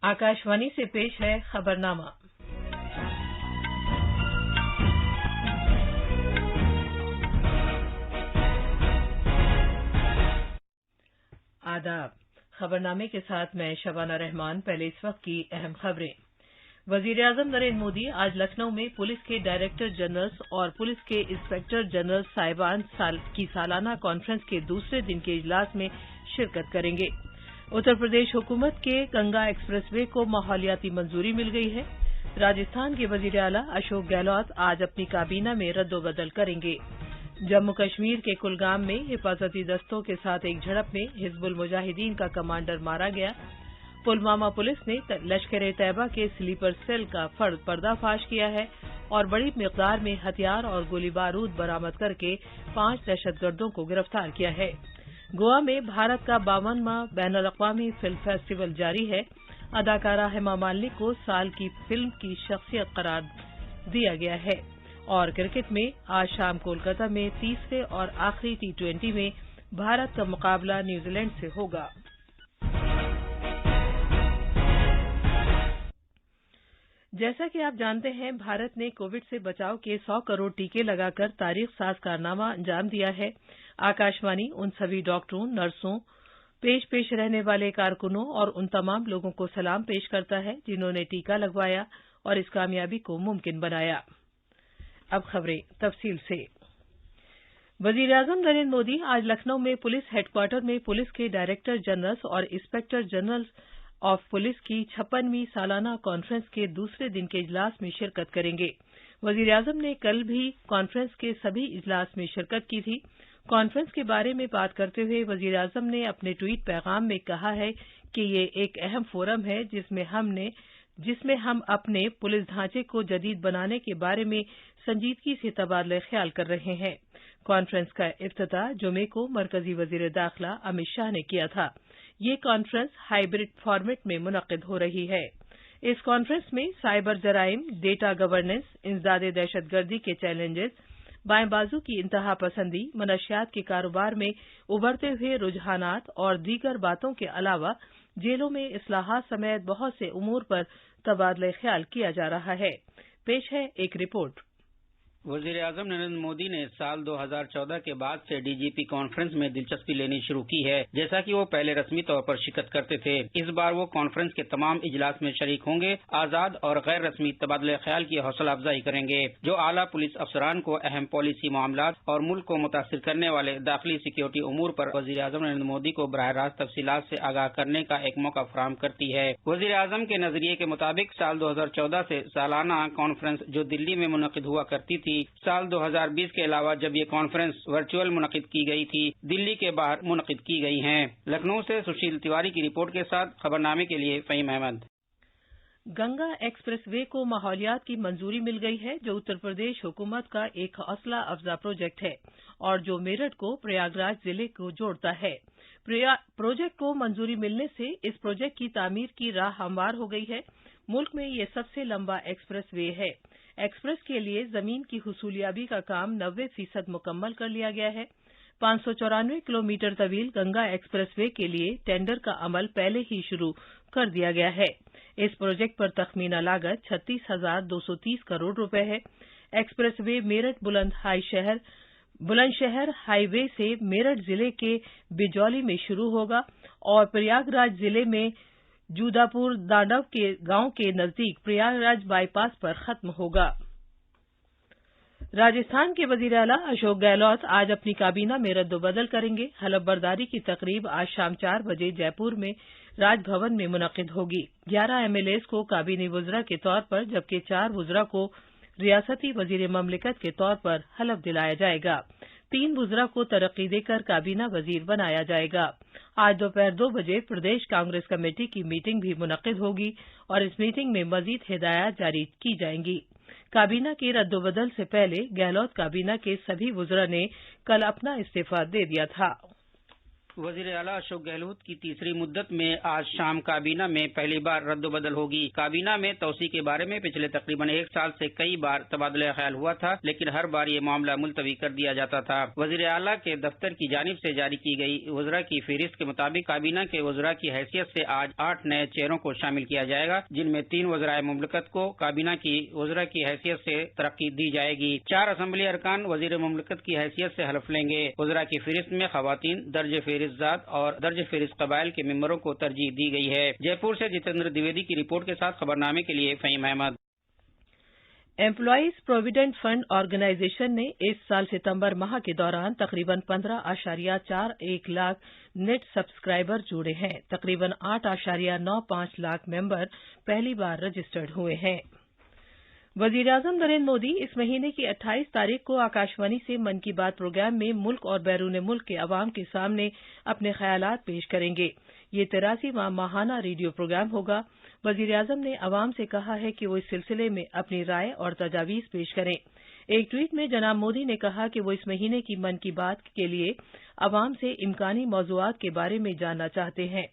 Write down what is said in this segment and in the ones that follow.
आकाशवाणी से पेश है खबरनामा। आदाब। खबरनामे के साथ मैं शबाना रहमान। पहले इस वक्त की अहम खबरें। वजीर-ए-आजम नरेंद्र मोदी आज लखनऊ में पुलिस के डायरेक्टर जनरल्स और पुलिस के इंस्पेक्टर जनरल साहिबान की सालाना कॉन्फ्रेंस के दूसरे दिन के इजलास में शिरकत करेंगे। उत्तर प्रदेश हुकूमत के गंगा एक्सप्रेसवे को माहौलियाती मंजूरी मिल गई है। राजस्थान के वजीर आला अशोक गहलोत आज अपनी काबीना में रद्दोबदल करेंगे। जम्मू कश्मीर के कुलगाम में हिफाजती दस्तों के साथ एक झड़प में हिजबुल मुजाहिदीन का कमांडर मारा गया। पुलवामा पुलिस ने लश्कर-ए-तैयबा के स्लीपर सेल का पर्दाफाश किया है और बड़ी मिकदार में हथियार और गोली बारूद बरामद करके 5 दहशतगर्दों को गिरफ्तार किया है। गोवा में भारत का 52वां बैनुल-अक़वामी फिल्म फेस्टिवल जारी है। अदाकारा हेमा मालिनी को साल की फिल्म की शख्सियत करार दिया गया है। और क्रिकेट में आज शाम कोलकाता में तीसरे और आखिरी T20 में भारत का मुकाबला न्यूजीलैंड से होगा। जैसा कि आप जानते हैं, भारत ने कोविड से बचाव के 100 करोड़ टीके लगाकर तारीख साज कारनामा अंजाम दिया है। आकाशवाणी उन सभी डॉक्टरों, नर्सों, पेश रहने वाले कारकुनों और उन तमाम लोगों को सलाम पेश करता है जिन्होंने टीका लगवाया और इस कामयाबी को मुमकिन बनाया। अब खबरें तफसील से। वजीर-ए-आजम नरेंद्र मोदी आज लखनऊ में पुलिस हेडक्वार्टर में पुलिस के डायरेक्टर जनरल्स और इंस्पेक्टर जनरल्स ऑफ पुलिस की 56वीं सालाना कॉन्फ्रेंस के दूसरे दिन के इजलास में शिरकत करेंगे। वजीर-ए-आजम ने कल भी कॉन्फ्रेंस के सभी इजलास में शिरकत की थी। कॉन्फ्रेंस के बारे में बात करते हुए वजीर-ए-आजम ने अपने ट्वीट पैगाम में कहा है कि ये एक अहम फोरम है जिसमें हम अपने पुलिस ढांचे को जदीद बनाने के बारे में संजीदगी से तबादला ख्याल कर रहे हैं। कॉन्फ्रेंस का इफ्तिताह जुमे को मरकजी वजीर दाखिला अमित शाह ने किया था। ये कॉन्फ्रेंस हाइब्रिड फॉर्मेट में मुनक्किद हो रही है। इस कॉन्फ्रेंस में साइबर जराइम, डेटा गवर्नेंस, इंसदादे दहशतगर्दी के चैलेंजेस, बाएं बाजू की इंतहा पसंदी, मनशियात के कारोबार में उभरते हुए रुझानात और दीगर बातों के अलावा जेलों में इस्लाहात समेत बहुत से उमूर पर तबादला ख्याल किया जा रहा है। पेश है एक रिपोर्ट। वजीर-ए-आजम नरेंद्र मोदी ने साल 2014 के बाद से डीजीपी कॉन्फ्रेंस में दिलचस्पी लेनी शुरू की है, जैसा कि वो पहले रस्मी तौर पर शिरकत करते थे। इस बार वो कॉन्फ्रेंस के तमाम इजलास में शरीक होंगे, आजाद और गैर रस्मी तबादला ख्याल की हौसला अफजाई करेंगे, जो आला पुलिस अफसरान को अहम पॉलिसी मामलात और मुल्क को मुतासिर करने वाले दाखिली सिक्योरिटी उमूर पर वजीर-ए-आजम नरेंद्र मोदी को बराह रास्त तफसीलात से आगाह करने का एक मौका फराहम करती है। वजीर-ए-आजम के नजरिए के मुताबिक साल 2014 से सालाना कॉन्फ्रेंस जो दिल्ली में मुनक्किद हुआ करती थी, साल 2020 के अलावा जब ये कॉन्फ्रेंस वर्चुअल मुनक्किद की गई थी, दिल्ली के बाहर मुनक्किद की गई हैं। लखनऊ से सुशील तिवारी की रिपोर्ट के साथ खबरनामे के लिए फहीम अहमद। गंगा एक्सप्रेसवे को माहौलियात की मंजूरी मिल गई है, जो उत्तर प्रदेश हुकूमत का एक हौसला अफजा प्रोजेक्ट है और जो मेरठ को प्रयागराज जिले को जोड़ता है। प्रोजेक्ट को मंजूरी मिलने से इस प्रोजेक्ट की तामीर की राह हमवार हो गई है। मुल्क में ये सबसे लंबा एक्सप्रेसवे है। एक्सप्रेस के लिए जमीन की हुसूलियाबी का काम 90% मुकम्मल कर लिया गया है। 594 किलोमीटर तवील गंगा एक्सप्रेसवे के लिए टेंडर का अमल पहले ही शुरू कर दिया गया है। इस प्रोजेक्ट पर तखमीना लागत 36,230 करोड़ रुपए है। एक्सप्रेसवे मेरठ बुलंदशहर हाईवे से मेरठ जिले के बिजौली में शुरू होगा और प्रयागराज जिले में जूदापुर दांडव के गांव के नजदीक प्रयागराज बाईपास पर खत्म होगा। राजस्थान के वजीर आला अशोक गहलोत आज अपनी काबीना में रद्दोबदल करेंगे। हलफ बर्दारी की तकरीब आज शाम 4 बजे जयपुर में राजभवन में मुनक्किद होगी। 11 एमएलएस को काबीनी वुज़रा के तौर पर जबकि 4 वुज़रा को रियासती वजीर ममलिकत के तौर पर हलफ दिलाया जाएगा। 3 वुज़रा को तरक्की देकर काबीना वजीर बनाया जाएगा। आज दोपहर 2 बजे प्रदेश कांग्रेस कमेटी की मीटिंग भी मुनक्किद होगी और इस मीटिंग में मजीद हिदायत जारी की जाएंगी। काबीना के रद्दोबदल से पहले गहलोत काबीना के सभी वुज़रा ने कल अपना इस्तीफा दे दिया था। वजीर आला अशोक गहलोत की तीसरी मुद्दत में आज शाम काबीना में पहली बार रद्द-बदल होगी। काबीना में तौसी के बारे में पिछले तकरीबन एक साल से कई बार तबादला ख्याल हुआ था, लेकिन हर बार ये मामला मुलतवी कर दिया जाता था। वजीर आला के दफ्तर की जानिब से जारी की गई वज़रा की फहरिस्त के मुताबिक काबीना के वज़रा की हैसियत से आज 8 नए चेहरों को शामिल किया जाएगा, जिनमें 3 वज़राए मुमलिकत को काबीना की वज़रा की हैसियत से तरक्की दी जाएगी। 4 असम्बली अरकान वज़ीर मुमलिकत की हैसियत से हलफ लेंगे। वज़रा की फहरिस्त में खवातीन, दर्ज फहरिस्त जात और दर्ज फहरिस्त कबाइल के मेंबरों को तरजीह दी गई है। जयपुर से जितेंद्र द्विवेदी की रिपोर्ट के साथ खबरनामे के लिए Faheem Ahmed. Employees provident fund organisation ने इस साल सितंबर माह के दौरान तकरीबन 15.41 लाख नेट सब्सक्राइबर जोड़े हैं। तकरीबन 8.95 लाख मेंबर पहली बार रजिस्टर्ड हुए हैं। वजीर-ए-आज़म नरेंद्र मोदी इस महीने की 28 तारीख को आकाशवाणी से मन की बात प्रोग्राम में मुल्क और बैरून मुल्क के अवाम के सामने अपने ख्यालात पेश करेंगे। ये 83वां माहाना रेडियो प्रोग्राम होगा। वजीर-ए-आज़म ने अवाम से कहा है कि वो इस सिलसिले में अपनी राय और तजावीज़ पेश करें। एक ट्वीट में जनाब मोदी ने कहा कि वो इस महीने की मन की बात के लिए अवाम से इम्कानी मौज़ूआत के बारे में जानना चाहते हैं।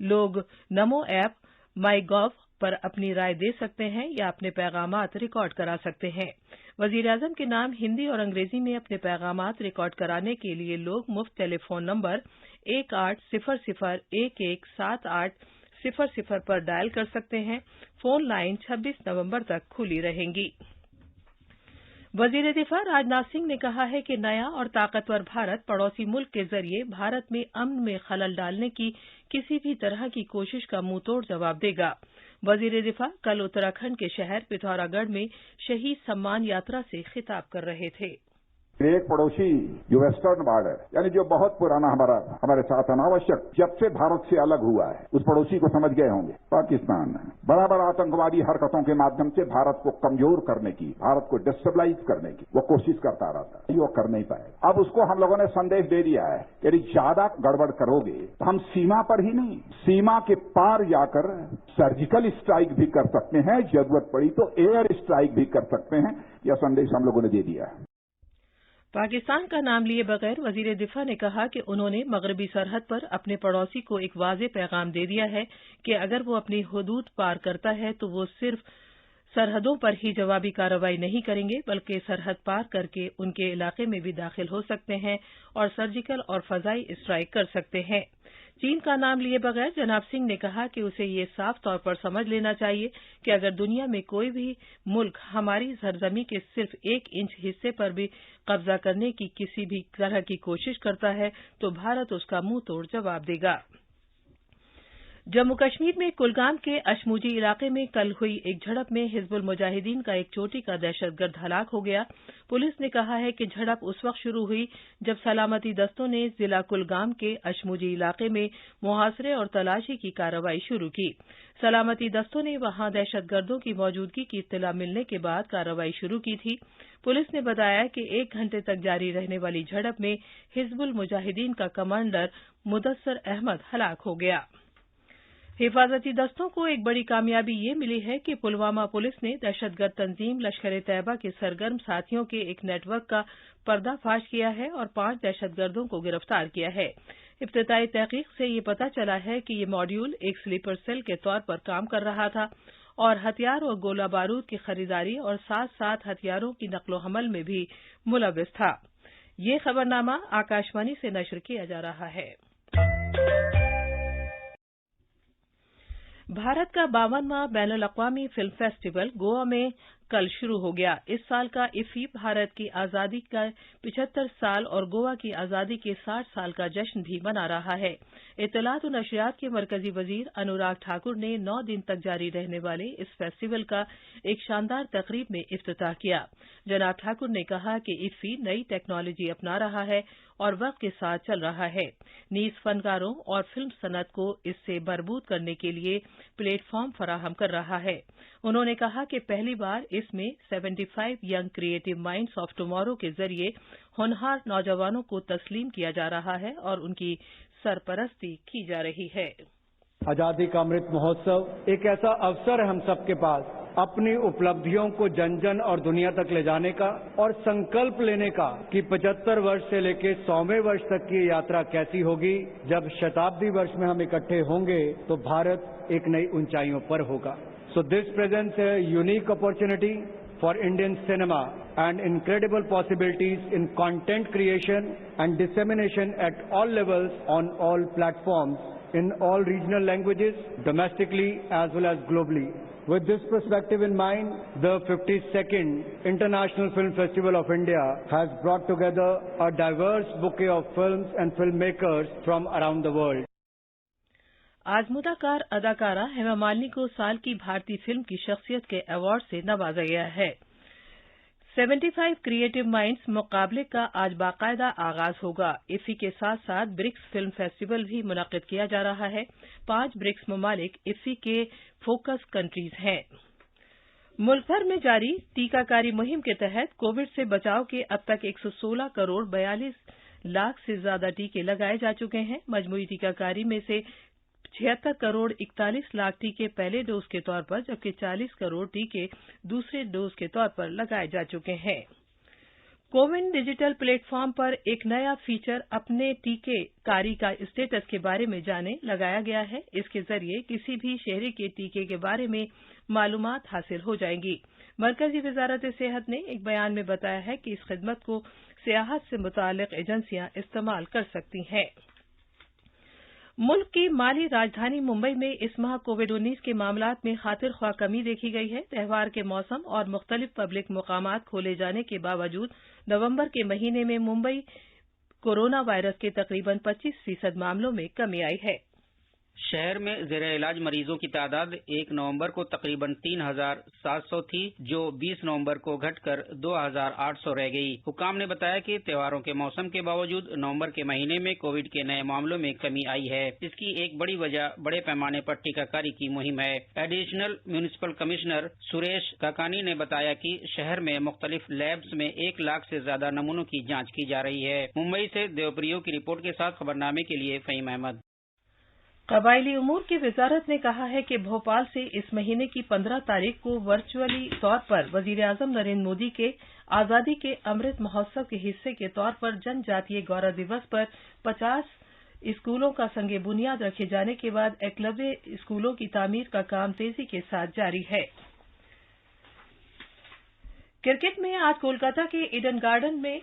लोग नमो ऐप, माई गॉव पर अपनी राय दे सकते हैं या अपने पैगामात रिकॉर्ड करा सकते हैं। वजीर-ए-आज़म के नाम हिंदी और अंग्रेजी में अपने पैगामात रिकॉर्ड कराने के लिए लोग मुफ्त टेलीफोन नंबर 1800-117800 पर डायल कर सकते हैं। फोन लाइन 26 नवंबर तक खुली रहेंगी। वजीर दिफा राजनाथ सिंह ने कहा है कि नया और ताकतवर भारत पड़ोसी मुल्क के जरिए भारत में अमन में खलल डालने की किसी भी तरह की कोशिश का मुंहतोड़ जवाब देगा। वजीर दिफा कल उत्तराखंड के शहर पिथौरागढ़ में शहीद सम्मान यात्रा से खिताब कर रहे थे। एक पड़ोसी जो वेस्टर्न बॉर्डर यानी जो बहुत पुराना हमारे साथ अनावश्यक जब से भारत से अलग हुआ है, उस पड़ोसी को समझ गए होंगे। पाकिस्तान बड़ा बड़ा आतंकवादी हरकतों के माध्यम से भारत को कमजोर करने की, भारत को डिस्टेबलाइज करने की वो कोशिश करता रहता है, वो कर नहीं पाए। अब उसको हम लोगों ने संदेश दे दिया है कि यदि ज्यादा गड़बड़ करोगे तो हम सीमा पर ही नहीं, सीमा के पार जाकर सर्जिकल स्ट्राइक भी कर सकते हैं, जरूरत पड़ी तो एयर स्ट्राइक भी कर सकते हैं। यह संदेश हम लोगों ने दे दिया है। पाकिस्तान का नाम लिए बगैर वजीर दिफा ने कहा कि उन्होंने मगरबी सरहद पर अपने पड़ोसी को एक वाज़ेह पैगाम दे दिया है कि अगर वो अपनी हुदूद पार करता है तो वो सिर्फ सरहदों पर ही जवाबी कार्रवाई नहीं करेंगे, बल्कि सरहद पार करके उनके इलाके में भी दाखिल हो सकते हैं और सर्जिकल और फजाई स्ट्राइक कर सकते हैं। चीन का नाम लिए बगैर जनाब सिंह ने कहा कि उसे ये साफ तौर पर समझ लेना चाहिए कि अगर दुनिया में कोई भी मुल्क हमारी सरजमी के सिर्फ 1 इंच हिस्से पर भी कब्जा करने की किसी भी तरह की कोशिश करता है तो भारत उसका मुंह तोड़ जवाब देगा। जम्मू कश्मीर में कुलगाम के अशमुजी इलाके में कल हुई एक झड़प में हिजबुल मुजाहिदीन का एक चोटी का दहशतगर्द हलाक हो गया। पुलिस ने कहा है कि झड़प उस वक्त शुरू हुई जब सलामती दस्तों ने जिला कुलगाम के अशमुजी इलाके में मुहासरे और तलाशी की कार्रवाई शुरू की। सलामती दस्तों ने वहां दहशतगर्दों की मौजूदगी की इत्तला मिलने के बाद कार्रवाई शुरू की थी। पुलिस ने बताया कि 1 घंटे तक जारी रहने वाली झड़प में हिजबुल मुजाहिदीन का कमांडर मुदस्सर अहमद हलाक हो गया। हिफाजती दस्तों को एक बड़ी कामयाबी ये मिली है कि पुलवामा पुलिस ने दहशतगर्द तंजीम लश्कर-ए-तैयबा के सरगर्म साथियों के एक नेटवर्क का पर्दाफाश किया है और 5 दहशतगर्दों को गिरफ्तार किया है। इब्तिदाई तहकीक से ये पता चला है कि ये मॉड्यूल एक स्लीपर सेल के तौर पर काम कर रहा था और हथियार और गोला बारूद की खरीदारी और साथ साथ हथियारों की नकलो हमल में भी मुलव्विस था। ये खबरनामा आकाशवाणी से नश्र किया जा रहा है। भारत का 52वां बैनुल-अक़वामी फिल्म फेस्टिवल गोवा में कल शुरू हो गया। इस साल का इफ्फी भारत की आज़ादी का 75 साल और गोवा की आज़ादी के 60 साल का जश्न भी मना रहा है। इत्तलात और नशरियात के मरकजी वजीर अनुराग ठाकुर ने 9 दिन तक जारी रहने वाले इस फेस्टिवल का एक शानदार तकरीब में इफ्तिताह किया। जनाब ठाकुर ने कहा कि इफ्फी नई टेक्नोलॉजी अपना रहा है और वक्त के साथ चल रहा है। नीज फनकारों और फिल्म सनत को इससे मरबूत करने के लिए प्लेटफॉर्म फराहम कर रहा है। उन्होंने कहा कि पहली बार इसमें 75 young creative minds of tomorrow के जरिए होनहार नौजवानों को तस्लीम किया जा रहा है और उनकी सरपरस्ती की जा रही है। आजादी का अमृत महोत्सव एक ऐसा अवसर है हम सबके पास अपनी उपलब्धियों को जन जन और दुनिया तक ले जाने का और संकल्प लेने का कि 75 वर्ष से लेकर 100वें वर्ष तक की यात्रा कैसी होगी। जब शताब्दी वर्ष में हम इकट्ठे होंगे तो भारत एक नई ऊंचाइयों पर होगा। So this presents a unique opportunity for Indian cinema and incredible possibilities in content creation and dissemination at all levels on all platforms in all regional languages, domestically as well as globally. With this perspective in mind, the 52nd International Film Festival of India has brought together a diverse bouquet of films and filmmakers from around the world. आजमुदाकार अदाकारा हेमा मालिनी को साल की भारतीय film की शख्सियत के award से नवाजा गया है। 75 क्रिएटिव माइंड्स मुकाबले का आज बाकायदा आगाज होगा। इफ्फी के साथ साथ ब्रिक्स फिल्म फेस्टिवल भी मुनक्किद किया जा रहा है। 5 ब्रिक्स ममालिक इफ्फी के फोकस कंट्रीज हैं। मुल्क भर में जारी टीकाकारी मुहिम के तहत कोविड से बचाव के अब तक 116 करोड़ 42 लाख से ज्यादा टीके लगाए जा चुके हैं। मजमूई टीकाकारी में से 76 करोड़ 41 लाख टीके पहले डोज के तौर पर, जबकि 40 करोड़ टीके दूसरे डोज के तौर पर लगाए जा चुके हैं। कोविन डिजिटल प्लेटफॉर्म पर एक नया फीचर अपने टीके कारी का स्टेटस के बारे में जाने लगाया गया है। इसके जरिए किसी भी शहरी के टीके के बारे में मालूमात हासिल हो जाएंगी। मरकजी वजारत सेहत ने एक बयान में बताया है कि इस खिदमत को सियाहत से मुताल्लिक एजेंसियां इस्तेमाल कर सकती हैं। मुल्क की माली राजधानी मुंबई में इस माह कोविड-19 के मामलात में खातिर ख्वाह कमी देखी गई है। त्यौहार के मौसम और मुख्तलिफ पब्लिक मकामात खोले जाने के बावजूद नवंबर के महीने में मुंबई कोरोना वायरस के तकरीबन 25% मामलों में कमी आई है। शहर में जेर इलाज मरीजों की तादाद 1 नवंबर को तकरीबन 3,700 थी, जो 20 नवंबर को घटकर 2,800 रह गई। हुकाम ने बताया कि त्योहारों के मौसम के बावजूद नवंबर के महीने में कोविड के नए मामलों में कमी आई है। इसकी एक बड़ी वजह बड़े पैमाने पर टीकाकारी की मुहिम है। एडिशनल म्यूनिसिपल कमिश्नर सुरेश काकानी ने बताया कि शहर में मुख्तलिफ लैब्स में 1 लाख से ज्यादा नमूनों की जांच की जा रही है। मुंबई से देवप्रियो की रिपोर्ट के साथ खबरनामे के लिए फहीम अहमद। कबायली उमूर की वजारत ने कहा है कि भोपाल से इस महीने की 15 तारीख को वर्चुअली तौर पर वजीर आजम नरेंद्र मोदी के आजादी के अमृत महोत्सव के हिस्से के तौर पर जनजातीय गौरव दिवस पर 50 स्कूलों का संगे बुनियाद रखे जाने के बाद एकलव्य स्कूलों की तामीर का काम तेजी के साथ जारी है। क्रिकेट में आज कोलकाता के ईडन गार्डन में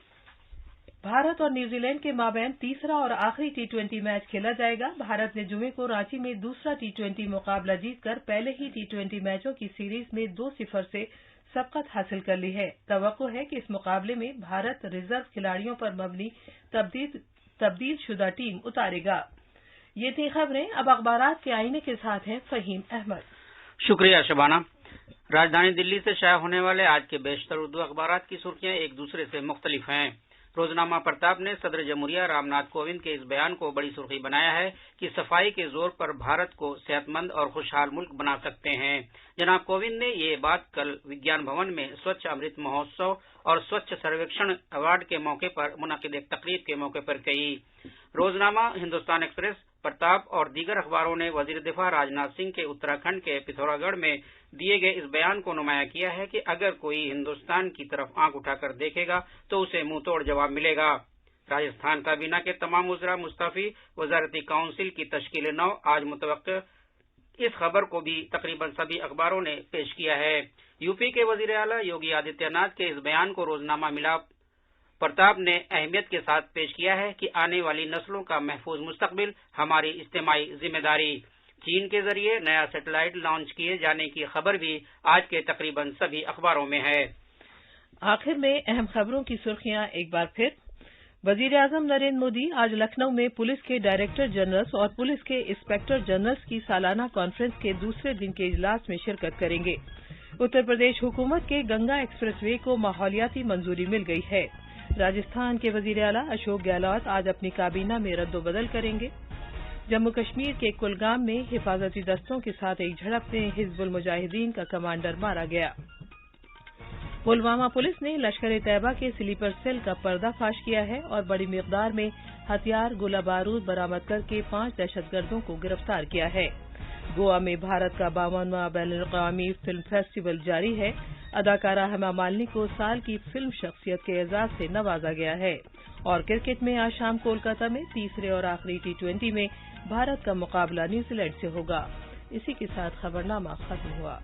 भारत और न्यूजीलैंड के माबैन तीसरा और आखिरी टी20 मैच खेला जाएगा। भारत ने जुमे को रांची में दूसरा टी20 मुकाबला जीतकर पहले ही टी20 मैचों की सीरीज में 2-0 से सबकत हासिल कर ली है। तवक्को है कि इस मुकाबले में भारत रिजर्व खिलाड़ियों पर मबनी तब्दील शुदा टीम उतारेगा। ये थी खबरें। अब अखबारात के आईने के साथ हैं फहीम अहमद। शुक्रिया शबाना। राजधानी दिल्ली से शाया होने वाले आज के बेशतर उर्दू अखबारात की सुर्खियां एक दूसरे से मुख्तलिफ हैं। रोजनामा प्रताप ने सदर जमहूरिया रामनाथ कोविंद के इस बयान को बड़ी सुर्खी बनाया है कि सफाई के जोर पर भारत को सेहतमंद और खुशहाल मुल्क बना सकते हैं। जनाब कोविंद ने ये बात कल विज्ञान भवन में स्वच्छ अमृत महोत्सव और स्वच्छ सर्वेक्षण अवार्ड के मौके पर मुनक्किद एक तकरीब के मौके पर कही। रोजनामा, हिंदुस्तान एक्सप्रेस, प्रताप और दीगर अखबारों ने वजीर दिफा राजनाथ सिंह के उत्तराखंड के पिथौरागढ़ में दिए गए इस बयान को नुमाया किया है कि अगर कोई हिंदुस्तान की तरफ आंख उठाकर देखेगा तो उसे मुंह तोड़ जवाब मिलेगा। राजस्थान काबीना के तमाम वज़रा मुस्तफी, वजारती काउंसिल की तश्कील नौ आज मुतवक्किल, इस खबर को भी तकरीबन सभी अखबारों ने पेश किया है। यूपी के वजीर आला योगी आदित्यनाथ के इस बयान को रोजनामा मिलाप प्रताप ने अहमियत के साथ पेश किया है कि आने वाली नस्लों का महफूज मुस्तकबिल हमारी इज्तिमाई जिम्मेदारी। चीन के जरिए नया सैटेलाइट लॉन्च किए जाने की खबर भी आज के तकरीबन सभी अखबारों में है। आखिर में अहम खबरों की सुर्खियां एक बार फिर। वजीर आजम नरेंद्र मोदी आज लखनऊ में पुलिस के डायरेक्टर जनरल्स और पुलिस के इंस्पेक्टर जनरल्स की सालाना कॉन्फ्रेंस के दूसरे दिन के इजलास में शिरकत करेंगे। उत्तर प्रदेश हुकूमत के गंगा एक्सप्रेसवे को माहौलियाती मंजूरी मिल गई है। राजस्थान के वजीर आला अशोक गहलोत आज अपनी काबीना में रद्दोबदल करेंगे। जम्मू कश्मीर के कुलगाम में हिफाजती दस्तों के साथ एक झड़प में हिजबुल मुजाहिदीन का कमांडर मारा गया। पुलवामा पुलिस ने लश्कर तैयबा के स्लीपर सेल का पर्दाफाश किया है और बड़ी मिकदार में हथियार गोला बारूद बरामद करके 5 दहशतगर्दों को गिरफ्तार किया है। गोवा में भारत का 52वां बैनुल-अक़वामी फिल्म फेस्टिवल जारी है। अदाकारा हेमा मालिनी को साल की फिल्म शख्सियत के एजाज से नवाजा गया है। और क्रिकेट में आज शाम कोलकाता में तीसरे और आखिरी T20 में भारत का मुकाबला न्यूजीलैंड से होगा। इसी के साथ खबरनामा खत्म हुआ।